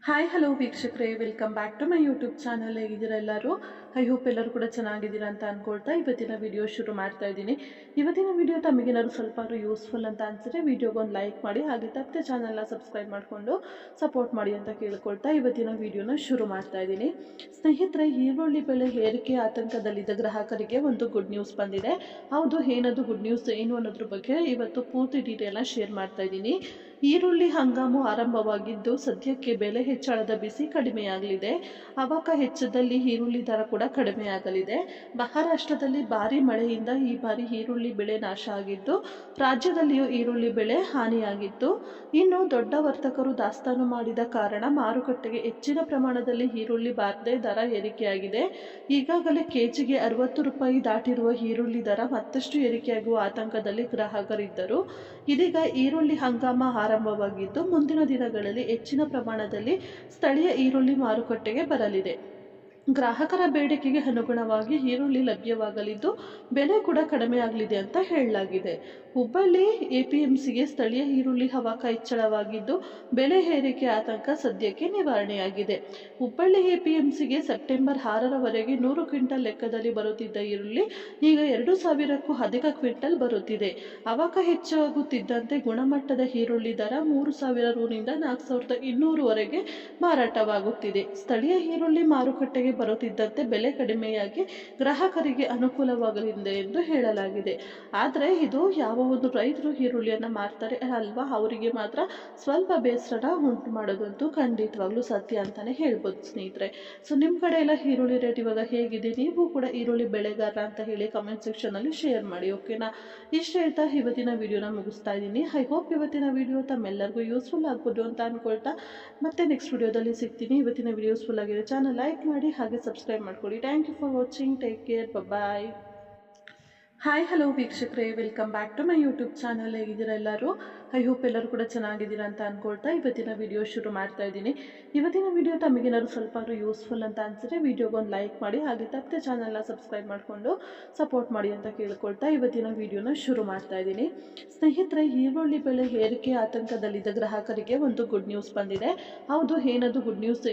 Hi hello ವೀಕ್ಷಕರೇ, welcome back to my YouTube channel. ಹೇಗಿದ್ದೀರಾ ಎಲ್ಲರೂ? ಐ ಹೋಪ್ ಎಲ್ಲರೂ ಕೂಡ ಚೆನ್ನಾಗಿದ್ದೀರಾ ಅಂತ ಅಂದ್ಕೊಳ್ತಾ ಇವತ್ತಿನ ವಿಡಿಯೋ ಶುರು ಮಾಡ್ತಾ ಇದ್ದೀನಿ. ಇವತ್ತಿನ ವಿಡಿಯೋ ತಮಗೇನಾದ್ರು ಸ್ವಲ್ಪ ಯೂಸ್ಫುಲ್ ಅಂತ ಅನಿಸಿದ್ರೆ ವಿಡಿಯೋಗೆ ಒಂದು ಲೈಕ್ ಮಾಡಿ, ಹಾಗೆ ತಪ್ಪದೆ ಚಾನಲ್ನ ಸಬ್ಸ್ಕ್ರೈಬ್ ಮಾಡಿಕೊಂಡು ಸಪೋರ್ಟ್ ಮಾಡಿ ಅಂತ ಕೇಳ್ಕೊಳ್ತಾ ಇವತ್ತಿನ ವಿಡಿಯೋನ ಶುರು ಮಾಡ್ತಾ ಇದ್ದೀನಿ. ಸ್ನೇಹಿತರೆ, ಈರುಳ್ಳಿ ಬೆಲೆ ಏರಿಕೆ ಆತಂಕದಲ್ಲಿದ್ದ ಗ್ರಾಹಕರಿಗೆ ಒಂದು ಗುಡ್ ನ್ಯೂಸ್ ಬಂದಿದೆ. ಹೌದು, ಏನದು ಗುಡ್ ನ್ಯೂಸ್ ಏನು ಅನ್ನೋದ್ರ ಬಗ್ಗೆ ಇವತ್ತು ಪೂರ್ತಿ ಡೀಟೇಲ್ನ ಶೇರ್ ಮಾಡ್ತಾ ಇದ್ದೀನಿ. ಈರುಳ್ಳಿ ಹಂಗಾಮು ಆರಂಭವಾಗಿದ್ದು ಸದ್ಯಕ್ಕೆ ಬೆಲೆ ಹೆಚ್ಚಳದ ಬಿಸಿ ಕಡಿಮೆಯಾಗಲಿದೆ. ಅವಕ ಹೆಚ್ಚದಲ್ಲಿ ಈರುಳ್ಳಿ ದರ ಕೂಡ ಕಡಿಮೆಯಾಗಲಿದೆ. ಮಹಾರಾಷ್ಟ್ರದಲ್ಲಿ ಭಾರಿ ಮಳೆಯಿಂದ ಈ ಬಾರಿ ಈರುಳ್ಳಿ ಬೆಳೆ ನಾಶ ಆಗಿದ್ದು, ರಾಜ್ಯದಲ್ಲಿಯೂ ಈರುಳ್ಳಿ ಬೆಳೆ ಹಾನಿಯಾಗಿತ್ತು. ಇನ್ನು ದೊಡ್ಡ ವರ್ತಕರು ದಾಸ್ತಾನು ಮಾಡಿದ ಕಾರಣ ಮಾರುಕಟ್ಟೆಗೆ ಹೆಚ್ಚಿನ ಪ್ರಮಾಣದಲ್ಲಿ ಈರುಳ್ಳಿ ಬಾರದೆ ದರ ಏರಿಕೆಯಾಗಿದೆ. ಈಗಾಗಲೇ ಕೆಜಿಗೆ 60 ರೂಪಾಯಿ ದಾಟಿರುವ ಈರುಳ್ಳಿ ದರ ಮತ್ತಷ್ಟು ಏರಿಕೆಯಾಗುವ ಆತಂಕದಲ್ಲಿ ಗ್ರಾಹಕರಿದ್ದರು. ಇದೀಗ ಈರುಳ್ಳಿ ಹಂಗಾಮ ಆರಂಭವಾಗಿದ್ದು ಮುಂದಿನ ದಿನಗಳಲ್ಲಿ ಹೆಚ್ಚಿನ ಪ್ರಮಾಣದಲ್ಲಿ ಸ್ಥಳೀಯ ಈರುಳ್ಳಿ ಮಾರುಕಟ್ಟೆಗೆ ಬರಲಿದೆ. ಗ್ರಾಹಕರ ಬೇಡಿಕೆಗೆ ಅನುಗುಣವಾಗಿ ಈರುಳ್ಳಿ ಲಭ್ಯವಾಗಲಿದ್ದು ಬೆಲೆ ಕೂಡ ಕಡಿಮೆಯಾಗಲಿದೆ ಅಂತ ಹೇಳಲಾಗಿದೆ. ಹುಬ್ಬಳ್ಳಿ ಎಪಿಎಂಸಿಗೆ ಸ್ಥಳೀಯ ಈರುಳ್ಳಿ ಹವಾಕ ಹೆಚ್ಚಳವಾಗಿದ್ದು ಬೆಲೆ ಏರಿಕೆ ಆತಂಕ ಸದ್ಯಕ್ಕೆ ನಿವಾರಣೆಯಾಗಿದೆ. ಹುಬ್ಬಳ್ಳಿ ಎಪಿಎಂಸಿಗೆ ಸೆಪ್ಟೆಂಬರ್ 6ರವರೆಗೆ 100 ಕ್ವಿಂಟಲ್ ಲೆಕ್ಕದಲ್ಲಿ ಬರುತ್ತಿದ್ದ ಈರುಳ್ಳಿ ಈಗ 2000ಕ್ಕೂ ಅಧಿಕ ಕ್ವಿಂಟಲ್ ಬರುತ್ತಿದೆ. ಹವಾಕ ಹೆಚ್ಚಾಗುತ್ತಿದ್ದಂತೆ ಗುಣಮಟ್ಟದ ಈರುಳ್ಳಿ ದರ 3000 ರುನಿಂದ 4200ವರೆಗೆ ಮಾರಾಟವಾಗುತ್ತಿದೆ. ಸ್ಥಳೀಯ ಈರುಳ್ಳಿ ಮಾರುಕಟ್ಟೆಗೆ ಬರುತ್ತಿದ್ದಂತೆ ಬೆಲೆ ಕಡಿಮೆಯಾಗಿ ಗ್ರಾಹಕರಿಗೆ ಅನುಕೂಲವಾಗಲಿದೆ ಎಂದು ಹೇಳಲಾಗಿದೆ. ಆದರೆ ಇದು ಯಾವ ಒಂದು ರೈತರು ಈರುಳ್ಳಿಯನ್ನು ಮಾರ್ತಾರೆ ಅಲ್ವಾ, ಅವರಿಗೆ ಮಾತ್ರ ಸ್ವಲ್ಪ ಬೇಸರ ಉಂಟು ಮಾಡೋದಂತೂ ಖಂಡಿತವಾಗ್ಲೂ ಸತ್ಯ ಅಂತಾನೆ ಹೇಳ್ಬೋದು ಸ್ನೇಹಿತರೆ. ಸೊ ನಿಮ್ಮ ಕಡೆ ಎಲ್ಲ ಈರುಳ್ಳಿ ರೇಟ್ ಇವಾಗ ಹೇಗಿದೆ? ನೀವು ಕೂಡ ಈರುಳ್ಳಿ ಬೆಳೆಗಾರ ಅಂತ ಹೇಳಿ ಕಮೆಂಟ್ ಸೆಕ್ಷನ್ ಅಲ್ಲಿ ಶೇರ್ ಮಾಡಿ, ಓಕೆನಾ? ಇಷ್ಟು ಹೇಳ್ತಾ ಇವತ್ತಿನ ವಿಡಿಯೋನ ಮುಗಿಸ್ತಾ ಇದ್ದೀನಿ. ಐ ಹೋಪ್ ಇವತ್ತಿನ ವಿಡಿಯೋ ತಮ್ಮೆಲ್ಲರಿಗೂ ಯೂಸ್ಫುಲ್ ಆಗ್ಬೋದು ಅಂತ ಅನ್ಕೊಳ್ತಾ ಮತ್ತೆ ನೆಕ್ಸ್ಟ್ ವಿಡಿಯೋದಲ್ಲಿ ಸಿಗ್ತೀನಿ. ಇವತ್ತಿನ ವಿಡಿಯೋ ಯೂಸ್ಫುಲ್ ಆಗಿದೆ, ಚಾನಲ್ ಲೈಕ್ ಮಾಡಿ ಹಾಗೆ ಸಬ್ಸ್ಕ್ರೈಬ್ ಮಾಡ್ಕೊಳ್ಳಿ. Thank you for watching. Take care, bye. Hi hello ವೀಕ್ಷಕರೇ, welcome back to my YouTube channel. ಹೇಗಿದ್ದೀರಾ ಎಲ್ಲರೂ? ಐ ಹೋಪ್ ಎಲ್ಲರೂ ಕೂಡ ಚೆನ್ನಾಗಿದ್ದೀರಾ ಅಂತ ಅಂದ್ಕೊಳ್ತಾ ಇವತ್ತಿನ ವಿಡಿಯೋ ಶುರು ಮಾಡ್ತಾ ಇದ್ದೀನಿ. ಇವತ್ತಿನ ವಿಡಿಯೋ ತಮಗೇನಾದ್ರು ಸ್ವಲ್ಪ ಯೂಸ್ಫುಲ್ ಅಂತ ಅನಿಸಿದ್ರೆ ವಿಡಿಯೋಗೆ ಒಂದು ಲೈಕ್ ಮಾಡಿ, ಹಾಗೆ ತಪ್ಪದೆ ಚಾನಲ್ನ ಸಬ್ಸ್ಕ್ರೈಬ್ ಮಾಡಿಕೊಂಡು ಸಪೋರ್ಟ್ ಮಾಡಿ ಅಂತ ಕೇಳ್ಕೊಳ್ತಾ ಇವತ್ತಿನ ವಿಡಿಯೋನ ಶುರು ಮಾಡ್ತಾ ಇದ್ದೀನಿ. ಸ್ನೇಹಿತರೆ, ಈರುಳ್ಳಿ ಬೆಲೆ ಏರಿಕೆ ಆತಂಕದಲ್ಲಿದ್ದ ಗ್ರಾಹಕರಿಗೆ ಒಂದು ಗುಡ್ ನ್ಯೂಸ್ ಬಂದಿದೆ. ಹೌದು, ಏನದು ಗುಡ್ ನ್ಯೂಸ್